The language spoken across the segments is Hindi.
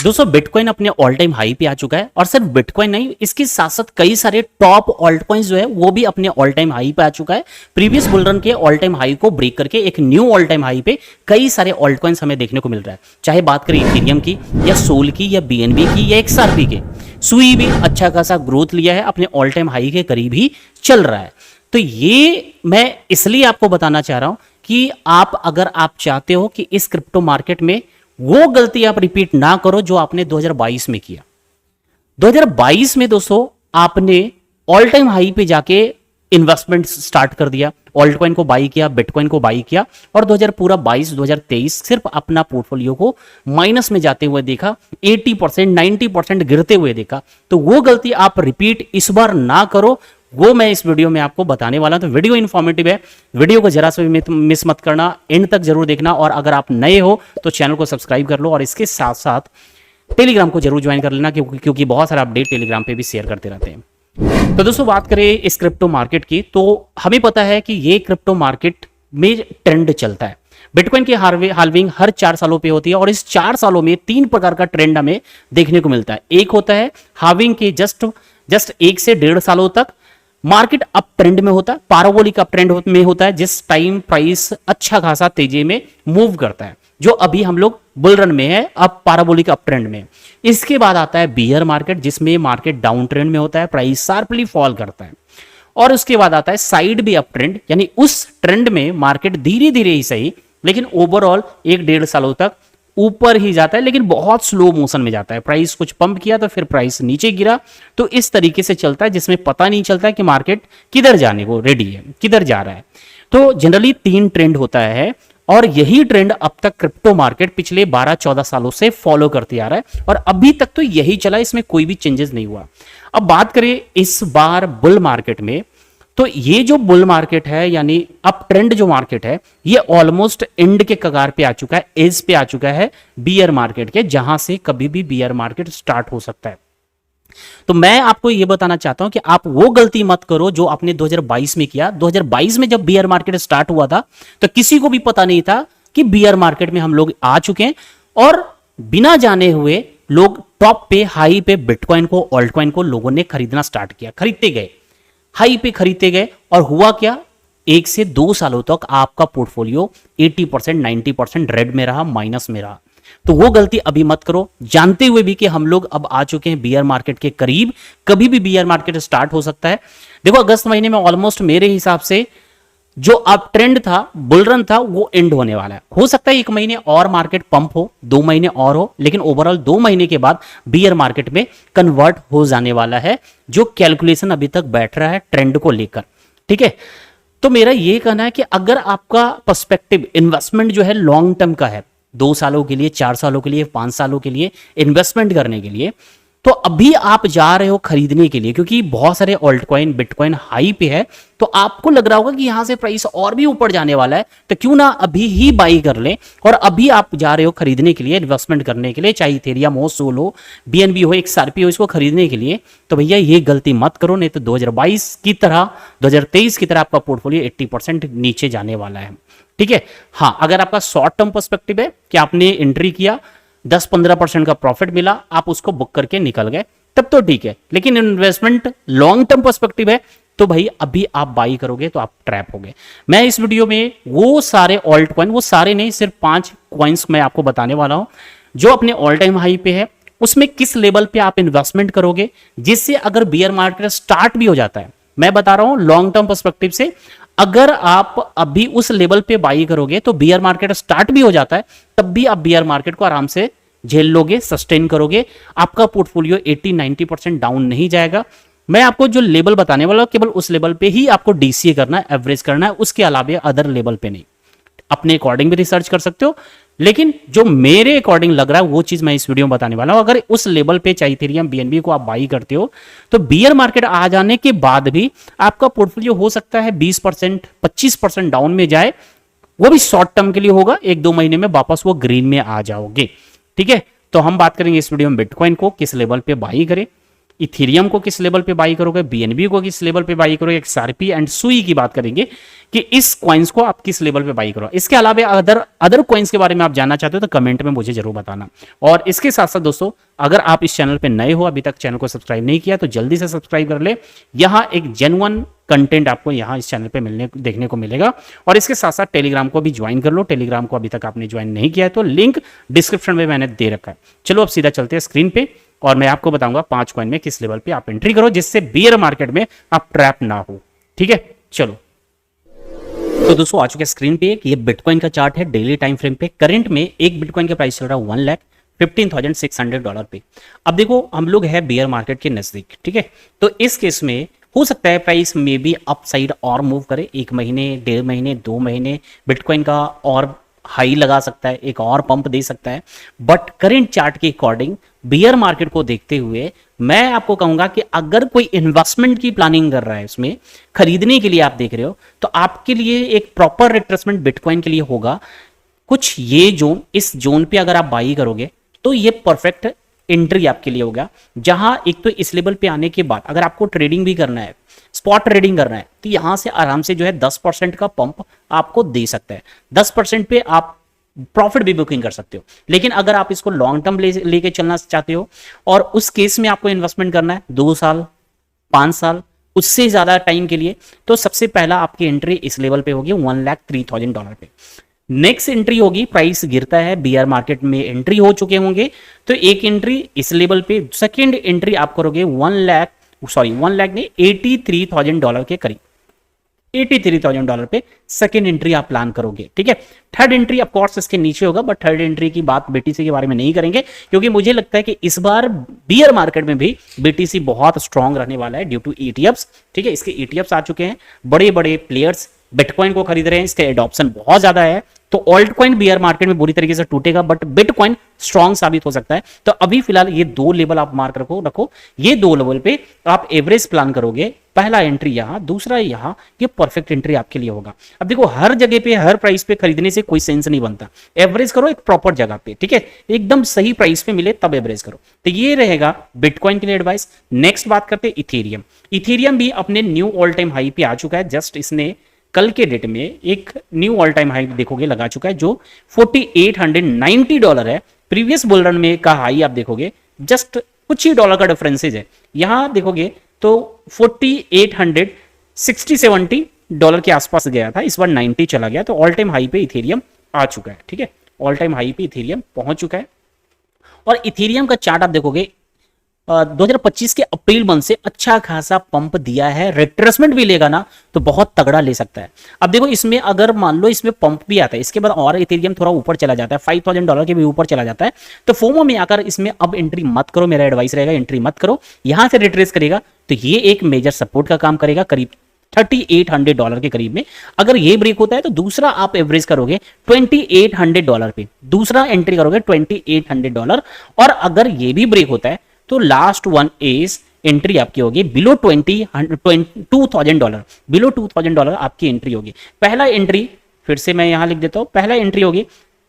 दोस्तों बिटकॉइन अपने ऑल टाइम हाई पे आ चुका है, और सिर्फ बिटकॉइन नहीं, इसके साथ साथ कई सारे टॉप ऑल्ट कॉइन्स जो है वो भी अपने ऑल टाइम हाई पे आ चुका है। प्रीवियस बुल रन के ऑल टाइम हाई को ब्रेक करके एक न्यू ऑल टाइम हाई पे कई सारे ऑल्ट कॉइन्स हमें देखने को मिल रहा है। चाहे बात करें इथेरियम की या सोल की या बीएनबी की या एक्सआरपी के, सुई भी अच्छा खासा ग्रोथ लिया है, अपने ऑल टाइम हाई के करीब ही चल रहा है। तो ये मैं इसलिए आपको बताना चाह रहा हूं कि अगर आप चाहते हो कि इस क्रिप्टो मार्केट में वो गलती आप रिपीट ना करो जो आपने 2022 में किया। 2022 में दोस्तों आपने ऑल टाइम हाई पे जाके इन्वेस्टमेंट स्टार्ट कर दिया, ऑल्ट कॉइन को बाई किया, बिटकॉइन को बाई किया, और 2022-2023 सिर्फ अपना पोर्टफोलियो को माइनस में जाते हुए देखा, 80% 90% गिरते हुए देखा। तो वो गलती आप रिपीट इस बार ना करो, वो मैं इस वीडियो में आपको बताने वाला हूं। तो वीडियो इन्फॉर्मेटिव है, वीडियो को जरा सा भी मिस मत करना, एंड तक जरूर देखना। और अगर आप नए हो तो चैनल को सब्सक्राइब कर लो, और इसके साथ साथ टेलीग्राम को जरूर ज्वाइन कर लेना, क्योंकि बहुत सारा अपडेट टेलीग्राम पे भी शेयर करते रहते हैं। तो दोस्तों बात करें इस क्रिप्टो मार्केट की, तो हमें पता है कि ये क्रिप्टो मार्केट में ट्रेंड चलता है। बिटकॉइन की हाल्विंग हर 4 सालों पे होती है, और इस 4 सालों में 3 प्रकार का ट्रेंड हमें देखने को मिलता है। एक होता है हाल्विंग के जस्ट 1 से 1.5 सालों तक मार्केट अप ट्रेंड में होता है, पैराबोलिक अप ट्रेंड में होता है, जिस टाइम प्राइस अच्छा खासा तेजी में मूव करता है, जो अभी हम लोग बुल रन में है, अब पैराबोलिक अप ट्रेंड में। इसके बाद आता है बियर मार्केट, जिसमें मार्केट डाउन ट्रेंड में होता है, प्राइस शार्पली फॉल करता है। और उसके बाद आता है साइड बी अप ट्रेंड, यानी उस ट्रेंड में मार्केट धीरे धीरे ही सही, लेकिन ओवरऑल 1-1.5 सालों तक ऊपर ही जाता है, लेकिन बहुत स्लो मोशन में जाता है। प्राइस कुछ पंप किया तो फिर प्राइस नीचे गिरा, तो इस तरीके से चलता है, जिसमें पता नहीं चलता है कि मार्केट किधर जाने को रेडी है, किधर जा रहा है। तो जनरली 3 ट्रेंड होता है, और यही ट्रेंड अब तक क्रिप्टो मार्केट पिछले 12-14 सालों से फॉलो करते आ रहा है, और अभी तक तो यही चला, इसमें कोई भी चेंजेस नहीं हुआ। अब बात करें इस बार बुल मार्केट में, तो ये जो बुल मार्केट है, यानी अप ट्रेंड जो मार्केट है, ये ऑलमोस्ट एंड के कगार पे आ चुका है, एज पे आ चुका है बियर मार्केट के, जहां से कभी भी बियर मार्केट स्टार्ट हो सकता है। तो मैं आपको ये बताना चाहता हूं कि आप वो गलती मत करो जो आपने 2022 में किया। 2022 में जब बियर मार्केट स्टार्ट हुआ था तो किसी को भी पता नहीं था कि बियर मार्केट में हम लोग आ चुके हैं, और बिना जाने हुए लोग टॉप पे हाई पे बिटकॉइन को, ऑल्ट कॉइन को लोगों ने खरीदना स्टार्ट किया, खरीदते गए, हाई पे खरीदते गए, और हुआ क्या, 1 से 2 सालों तक आपका पोर्टफोलियो 80% 90% रेड में रहा, माइनस में रहा। तो वो गलती अभी मत करो, जानते हुए भी कि हम लोग अब आ चुके हैं बियर मार्केट के करीब, कभी भी बियर मार्केट स्टार्ट हो सकता है। देखो अगस्त महीने में ऑलमोस्ट मेरे हिसाब से जो अप ट्रेंड था, बुल रन था, वो एंड होने वाला है। हो सकता है 1 महीने और मार्केट पंप हो, 2 महीने और हो, लेकिन ओवरऑल 2 महीने के बाद बियर मार्केट में कन्वर्ट हो जाने वाला है, जो कैलकुलेशन अभी तक बैठ रहा है ट्रेंड को लेकर। ठीक है, तो मेरा ये कहना है कि अगर आपका पर्सपेक्टिव इन्वेस्टमेंट जो है लॉन्ग टर्म का है, 2 सालों के लिए, 4 सालों के लिए, 5 सालों के लिए इन्वेस्टमेंट करने के लिए, तो अभी आप जा रहे हो खरीदने के लिए, क्योंकि बहुत सारे ऑल्ट कॉइन बिटकॉइन हाई पे है, तो आपको लग रहा होगा कि यहां से प्राइस और भी ऊपर जाने वाला है, तो क्यों ना अभी ही बाई कर ले। और अभी आप जा रहे हो खरीदने के लिए, इन्वेस्टमेंट करने के लिए, चाहे इथेरियम हो, सोल हो, बीएनबी हो, एक्सआरपी हो, इसको खरीदने के लिए, तो भैया ये गलती मत करो, नहीं तो 2022 की तरह 2023 की तरह आपका पोर्टफोलियो 80% नीचे जाने वाला है। ठीक है, हाँ, अगर आपका शॉर्ट टर्म पर्सपेक्टिव है कि आपने एंट्री किया, 10-15% का प्रॉफिट मिला, आप उसको बुक करके निकल गए, तब तो ठीक है। लेकिन इन्वेस्टमेंट लॉन्ग टर्म पर्सपेक्टिव है, तो भाई अभी आप बाई करोगे तो आप ट्रैप होगे। मैं इस वीडियो में वो सारे ऑल्ट कॉइन, वो सारे नहीं, सिर्फ 5 कॉइन्स मैं आपको बताने वाला हूं जो अपने ऑल टाइम हाई पे है, उसमें किस लेवल पे आप इन्वेस्टमेंट करोगे, जिससे अगर बियर मार्केट स्टार्ट भी हो जाता है, मैं बता रहा हूं लॉन्ग टर्म पर्सपेक्टिव से, अगर आप अभी उस लेवल पे बाई करोगे तो बियर मार्केट स्टार्ट भी हो जाता है, तब भी आप बियर मार्केट को आराम से झेल लोगे, सस्टेन करोगे, आपका पोर्टफोलियो 80-90% डाउन नहीं जाएगा। मैं आपको जो लेवल बताने वाला हूं, केवल उस लेवल पे ही आपको डीसीए करना है, एवरेज करना है, उसके अलावा अदर लेवल पे नहीं। अपने अकॉर्डिंग भी रिसर्च कर सकते हो, लेकिन जो मेरे अकॉर्डिंग लग रहा है वो चीज मैं इस वीडियो में बताने वाला हूं। अगर उस लेवल पे चाहे इथेरियम, बीएनबी को आप बाई करते हो, तो बियर मार्केट आ जाने के बाद भी आपका पोर्टफोलियो हो सकता है 20% 25% डाउन में जाए, वो भी शॉर्ट टर्म के लिए होगा, 1-2 महीने में वापस वो ग्रीन में आ जाओगे। ठीक है, तो हम बात करेंगे इस वीडियो में बिटकॉइन को किस लेवल पे बाई करें, इथेरियम को किस लेवल पे बाई करोगे, बीएनबी को किस लेवल पे बाई करोगे, एक्सआरपी एंड सुई की बात करेंगे कि इस कॉइन्स को आप किस लेवल पे बाई करो। इसके अलावा अदर कॉइन्स के बारे में आप जानना चाहते हो तो कमेंट में मुझे जरूर बताना। और इसके साथ साथ दोस्तों, अगर आप इस चैनल पे नए हो, अभी तक चैनल को सब्सक्राइब नहीं किया तो जल्दी से सब्सक्राइब कर ले। यहाँ एक जेन्युइन कंटेंट आपको यहाँ इस चैनल पे देखने को मिलेगा। और इसके साथ साथ टेलीग्राम को भी ज्वाइन कर लो। टेलीग्राम को अभी तक आपने ज्वाइन नहीं किया है तो लिंक डिस्क्रिप्शन में मैंने दे रखा है। चलो अब सीधा चलते हैं स्क्रीन पे और मैं आपको बताऊंगा 5 कॉइन में किस लेवल पे आप एंट्री करो जिससे बियर मार्केट में आप ट्रैप ना हो। ठीक है, चलो तो दोस्तों आ चुके हैं स्क्रीन पे कि ये बिटकॉइन का चार्ट है डेली टाइम फ्रेम पे। करंट में एक बिटकॉइन का प्राइस चल रहा है $1,15,600 पे। अब देखो हम लोग है बियर मार्केट के नजदीक, ठीक है, तो इस केस में हो सकता है प्राइस में भी अप साइड और मूव करे। 1 महीने, 1.5 महीने, 2 महीने बिटकॉइन का और हाई लगा सकता है, एक और पंप दे सकता है। बट करंट चार्ट के अकॉर्डिंग बियर मार्केट को देखते हुए मैं आपको कहूंगा कि अगर कोई इन्वेस्टमेंट की प्लानिंग कर रहा है, उसमें खरीदने के लिए आप देख रहे हो, तो आपके लिए एक प्रॉपर रिट्रेसमेंट बिटकॉइन के लिए होगा कुछ ये जोन। इस जोन पे अगर आप बाई करोगे तो ये परफेक्ट एंट्री आपके लिए होगा। जहां एक तो इस लेवल पे आने के बाद अगर आपको ट्रेडिंग भी करना है, स्पॉट ट्रेडिंग करना है, तो यहां से आराम से जो है 10% का पंप आपको दे सकता है। 10% पे आप प्रॉफिट भी बुकिंग कर सकते हो। लेकिन अगर आप इसको लॉन्ग टर्म लेके चलना चाहते हो और उस केस में आपको इन्वेस्टमेंट करना है 2 साल, 5 साल, उससे ज्यादा टाइम के लिए, तो सबसे पहला आपकी एंट्री इस लेवल पे होगी $1,03,000 पे। नेक्स्ट एंट्री होगी, प्राइस गिरता है, बीआर मार्केट में एंट्री हो चुके होंगे तो एक एंट्री इस लेवल पे। सेकेंड एंट्री आप करोगे $1,00,000 नहीं, $83,000 के करीब, $83,000 पे सेकेंड एंट्री आप प्लान करोगे। ठीक है, थर्ड एंट्री ऑफ कोर्स इसके नीचे होगा, बट थर्ड एंट्री की बात बीटीसी के बारे में नहीं करेंगे क्योंकि मुझे लगता है कि इस बार बियर मार्केट में भी बीटीसी बहुत स्ट्रांग रहने वाला है ड्यू टू ईटीएफ्स। ठीक है, इसके ईटीएफ्स आ चुके हैं, बड़े बड़े प्लेयर्स बिटकॉइन को खरीद रहे हैं, इसके एडॉप्शन बहुत ज्यादा है। तो ऑल्ट कॉइन बियर मार्केट में बुरी तरीके से टूटेगा बट बिटकॉइन स्ट्रांग साबित हो सकता है। तो अभी फिलहाल ये 2 लेवल आप मार्क रखो, ये 2 लेवल पे आप एवरेज प्लान करोगे। पहला एंट्री यहां, दूसरा यहां, ये परफेक्ट एंट्री आपके लिए होगा। अब देखो हर जगह पे हर प्राइस पे खरीदने से कोई सेंस नहीं बनता, एवरेज करो एक प्रॉपर जगह पे। ठीक है, एकदम सही प्राइस पे मिले तब एवरेज करो। तो ये रहेगा बिटकॉइन के लिए एडवाइस। नेक्स्ट बात करते हैं इथेरियम। इथेरियम भी अपने न्यू ऑल टाइम हाई पे आ चुका है। जस्ट इसने कल के डेट में एक न्यू ऑल टाइम हाई देखोगे लगा चुका है जो $4,890 है। प्रीवियस बुल रन में का हाई आप देखोगे जस्ट कुछ ही डॉलर का डिफरेंसेज है। यहां देखोगे तो $4,860-70 के आसपास गया था, इस बार 90 चला गया। तो ऑल टाइम हाई पे इथेरियम आ चुका है। ठीक है, ऑल टाइम हाई पे इथेरियम पहुंच चुका है। और इथेरियम का चार्ट आप देखोगे 2025 के अप्रैल मंथ से अच्छा खासा पंप दिया है। रिट्रेसमेंट भी लेगा ना तो बहुत तगड़ा ले सकता है। अब देखो इसमें अगर मान लो इसमें पंप भी आता है, इसके बाद और इथेरियम थोड़ा ऊपर चला जाता है, $5,000 के भी ऊपर चला जाता है, तो फोमो में आकर इसमें अब एंट्री मत करो। मेरा एडवाइस रहेगा एंट्री मत करो। यहां से रिट्रेस करेगा तो ये एक मेजर सपोर्ट का काम करेगा करीब $3,800 के करीब में। अगर ये ब्रेक होता है तो दूसरा आप एवरेज करोगे $2,800 पे, दूसरा एंट्री करोगे $2,800। और अगर ये भी ब्रेक होता है तो लास्ट वन इज एंट्री आपकी होगी बिलो $2,000, बिलो $2,000 आपकी एंट्री होगी। पहला एंट्री फिर से मैं यहां लिख देता हूं, पहला एंट्री होगी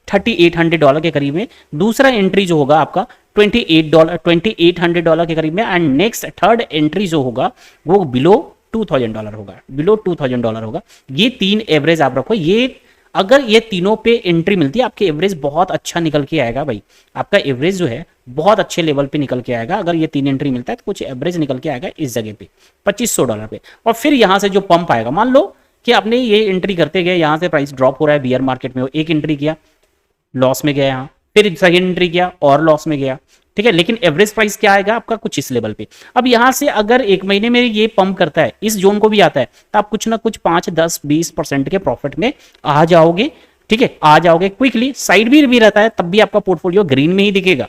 $3,800 के करीब में, दूसरा एंट्री जो होगा आपका $2,800 के करीब में, एंड नेक्स्ट थर्ड एंट्री जो होगा वो बिलो $2,000 होगा, बिलो $2,000 होगा। ये 3 एवरेज आप रखो। ये अगर ये तीनों पे एंट्री मिलती है आपके एवरेज बहुत अच्छा निकल के आएगा भाई। आपका एवरेज जो है बहुत अच्छे लेवल पे निकल के आएगा। अगर ये 3 एंट्री मिलता है तो कुछ एवरेज निकल के आएगा इस जगह पे $2,500 पे। और फिर यहां से जो पंप आएगा, मान लो कि आपने ये एंट्री करते गए, यहां से प्राइस ड्रॉप हो रहा है बियर मार्केट में, एक एंट्री किया लॉस में गया, यहाँ फिर सेकेंड एंट्री किया और लॉस में गया। ठीक है, लेकिन एवरेज प्राइस क्या आएगा आपका कुछ इस लेवल पे। अब यहां से अगर 1 महीने में ये पंप करता है, इस जोन को भी आता है, तो आप कुछ ना कुछ 5, 10, 20% के प्रॉफिट में आ जाओगे। ठीक है, आ जाओगे क्विकली। साइड भी रहता है तब भी आपका पोर्टफोलियो ग्रीन में ही दिखेगा।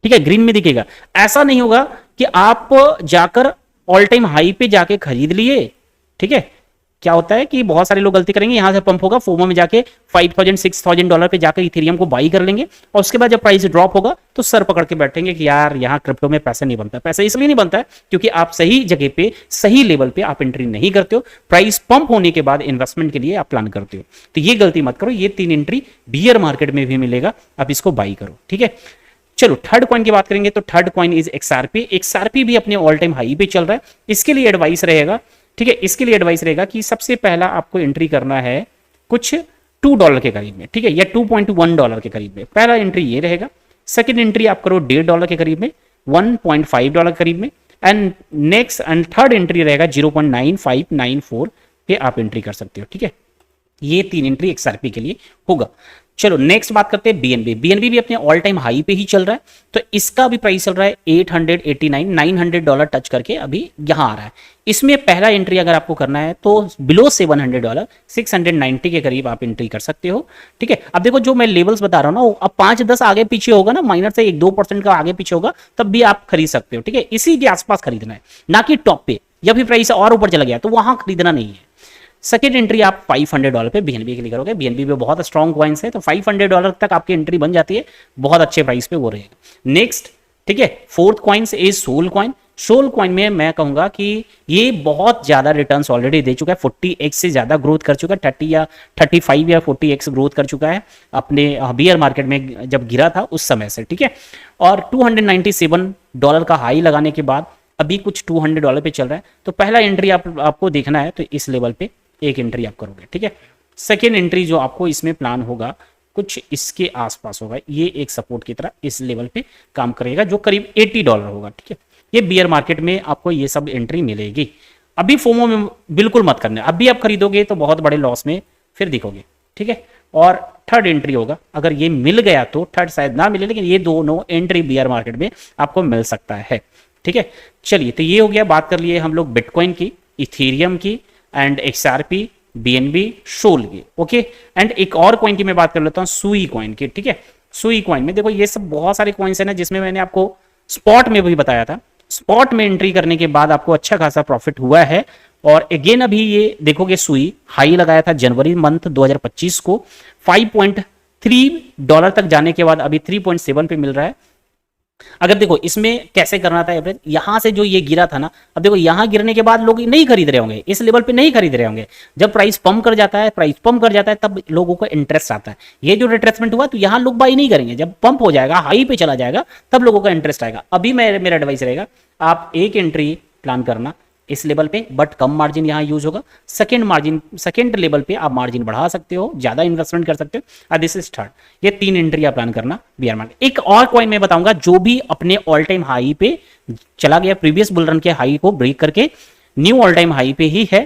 ठीक है, ग्रीन में दिखेगा। ऐसा नहीं होगा कि आप जाकर ऑल टाइम हाई पे जाके खरीद लिए। ठीक है, क्या होता है कि बहुत सारे लोग गलती करेंगे, यहां से पंप होगा, फोमो में जाके $5,000 $6,000 पे जाकर इथेरियम को बाई कर लेंगे और उसके बाद जब प्राइस ड्रॉप होगा तो सर पकड़ के बैठेंगे कि यार यहाँ क्रिप्टो में पैसा नहीं बनता। पैसा इसलिए नहीं बनता है क्योंकि आप सही जगह पे सही लेवल पे आप एंट्री नहीं करते हो। प्राइस पंप होने के बाद इन्वेस्टमेंट के लिए आप प्लान करते हो, तो ये गलती मत करो। ये 3 एंट्री बियर मार्केट में भी मिलेगा, आप इसको बाई करो। ठीक है, चलो थर्ड कॉइन की बात करेंगे तो third coin is XRP. XRP भी अपने ऑल टाइम हाई पे चल रहा है। इसके लिए एडवाइस रहेगा, ठीक है, इसके लिए एडवाइस रहेगा कि सबसे पहला आपको एंट्री करना है कुछ $2 के करीब में, ठीक है, या $2.1 के करीब में। पहला एंट्री ये रहेगा। सेकेंड एंट्री आप करो $1.5 के करीब में, $1.5 के करीब में, and next and third entry रहेगा 0.9594 पे आप एंट्री कर सकते हो, ठीक है। ये 3 एंट्री एक्सआरपी के लिए होगा। चलो नेक्स्ट बात करते हैं बीएनबी। बीएनबी भी अपने ऑल टाइम हाई पे ही चल रहा है, तो इसका भी प्राइस चल रहा है 889, $900 टच करके अभी यहां आ रहा है। इसमें पहला एंट्री अगर आपको करना है तो बिलो $700, 690 के करीब आप एंट्री कर सकते हो, ठीक है। अब देखो जो मैं लेवल्स बता रहा हूं ना, अब 5-10 आगे पीछे होगा ना, माइनर से 1-2% का आगे पीछे होगा, तब भी आप खरीद सकते हो, ठीक है। इसी के आसपास खरीदना है, ना कि टॉप पे, या फिर प्राइस और ऊपर चला गया तो वहां खरीदना नहीं है। सेकेंड एंट्री आप $500 पे बीएनबी के लिए करोगे। बीएनबी पे बहुत स्ट्रॉन्ग कॉइन्स है, तो $500 तक आपकी एंट्री बन जाती है, बहुत अच्छे प्राइस पे वो रहेगा। नेक्स्ट, ठीक है, fourth coins is Sol coin. Sol coin में मैं कहूंगा कि ये बहुत ज्यादा रिटर्न्स ऑलरेडी दे चुका है, 40x से ज्यादा ग्रोथ कर चुका है, 30 या 35 या 40x ग्रोथ कर चुका है अपने बियर मार्केट में जब गिरा था उस समय से, ठीक है। और $297 का हाई लगाने के बाद अभी कुछ $200 पे चल रहा है, तो पहला एंट्री आपको देखना है तो इस लेवल पे एक एंट्री आप करोगे, ठीक है। सेकेंड एंट्री जो आपको इसमें प्लान होगा कुछ इसके आसपास होगा, ये एक सपोर्ट की तरह इस लेवल पे काम करेगा जो करीब $80 होगा, ठीक है। ये बियर मार्केट में आपको ये सब एंट्री मिलेगी। अभी फोमो में बिल्कुल मत करना, अभी आप खरीदोगे तो बहुत बड़े लॉस में फिर दिखोगे, ठीक है। और थर्ड एंट्री होगा, अगर ये मिल गया तो, थर्ड शायद ना मिले, लेकिन ये दोनों एंट्री बियर मार्केट में आपको मिल सकता है, ठीक है। चलिए, तो ये हो गया, बात कर लिए हम लोग बिटकॉइन की, इथेरियम की एंड एक्सआरपी, बीएनबी, सोल की, ओके। एंड एक और कॉइन की मैं बात कर लेता हूँ, सुई कॉइन की, ठीक है। सुई कॉइन में देखो ये सब बहुत सारे कॉइन्स है ना, जिसमें मैंने आपको स्पॉट में भी बताया था। स्पॉट में एंट्री करने के बाद आपको अच्छा खासा प्रॉफिट हुआ है। और अगेन अभी ये देखोगे सुई हाई लगाया था जनवरी मंथ 2025 को, $5.3 तक जाने के बाद अभी 3.7 पे मिल रहा है। अगर देखो इसमें कैसे करना था एवरेज, यहां से जो ये गिरा था ना, अब देखो यहां गिरने के बाद लोग नहीं खरीद रहे होंगे, इस लेवल पे नहीं खरीद रहे होंगे। जब प्राइस पंप कर जाता है, तब लोगों को इंटरेस्ट आता है। ये जो रिट्रेसमेंट हुआ तो यहां लोग बाई नहीं करेंगे, जब पंप हो जाएगा, हाई पे चला जाएगा, तब लोगों का इंटरेस्ट आएगा। अभी मेरा एडवाइस रहेगा, आप एक एंट्री प्लान करना इस लेवल पे, बट कम मार्जिन यहां यूज होगा। सेकंड लेवल पे आप मार्जिन बढ़ा सकते हो, ज्यादा इन्वेस्टमेंट कर सकते हो। दिस इज थर्ड, ये 3 एंट्री आप प्लान करना बियर मार्केट। एक और कॉइन मैं बताऊंगा जो भी अपने ऑल टाइम हाई पे चला गया, प्रीवियस बुल रन के हाई को ब्रेक करके न्यू ऑल टाइम हाई पे ही है,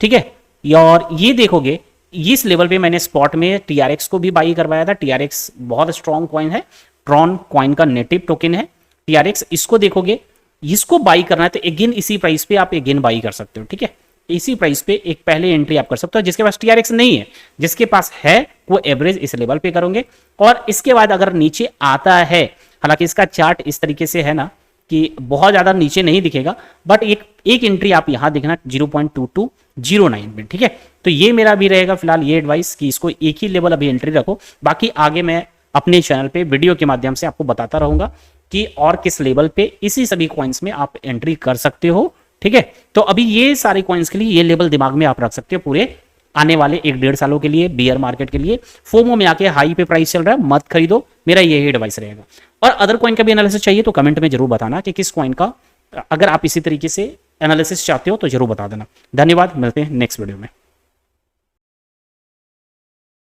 ठीक है। और ये देखोगे इस लेवल पे मैंने स्पॉट में TRX को भी बाई करवाया था। TRX बहुत स्ट्रॉन्ग कॉइन है, ट्रॉन कॉइन का नेटिव टोकन है TRX। इसको देखोगे, इसको बाई करना है तो अगेन इसी प्राइस पे आप अगेन बाई कर सकते हो, ठीक है। इसी प्राइस पे एक पहले एंट्री आप कर सकते हो। जिसके पास TRX नहीं है, जिसके पास है, वो एवरेज इस लेवल पे करोगे। और इसके बाद अगर नीचे आता है, हालांकि इसका चार्ट इस तरीके से है ना कि बहुत ज्यादा नीचे नहीं दिखेगा, बट एक एंट्री आप यहां देखना 0.2209 में, ठीक है। तो ये मेरा भी रहेगा फिलहाल ये एडवाइस कि इसको एक ही लेवल अभी एंट्री रखो। बाकी आगे मैं अपने चैनल पे वीडियो के माध्यम से आपको बताता रहूंगा कि और किस लेवल पे इसी सभी कॉइन्स में आप एंट्री कर सकते हो, ठीक है। तो अभी ये सारे कॉइन्स के लिए ये लेवल दिमाग में आप रख सकते हो पूरे आने वाले 1-1.5 सालों के लिए, बियर मार्केट के लिए। फोमो में आके हाई पे प्राइस चल रहा है, मत खरीदो, मेरा यही एडवाइस रहेगा। और अदर कॉइन का भी एनालिसिस चाहिए तो कमेंट में जरूर बताना कि किस कॉइन का, अगर आप इसी तरीके से एनालिसिस चाहते हो तो जरूर बता देना। धन्यवाद, मिलते हैं नेक्स्ट वीडियो में।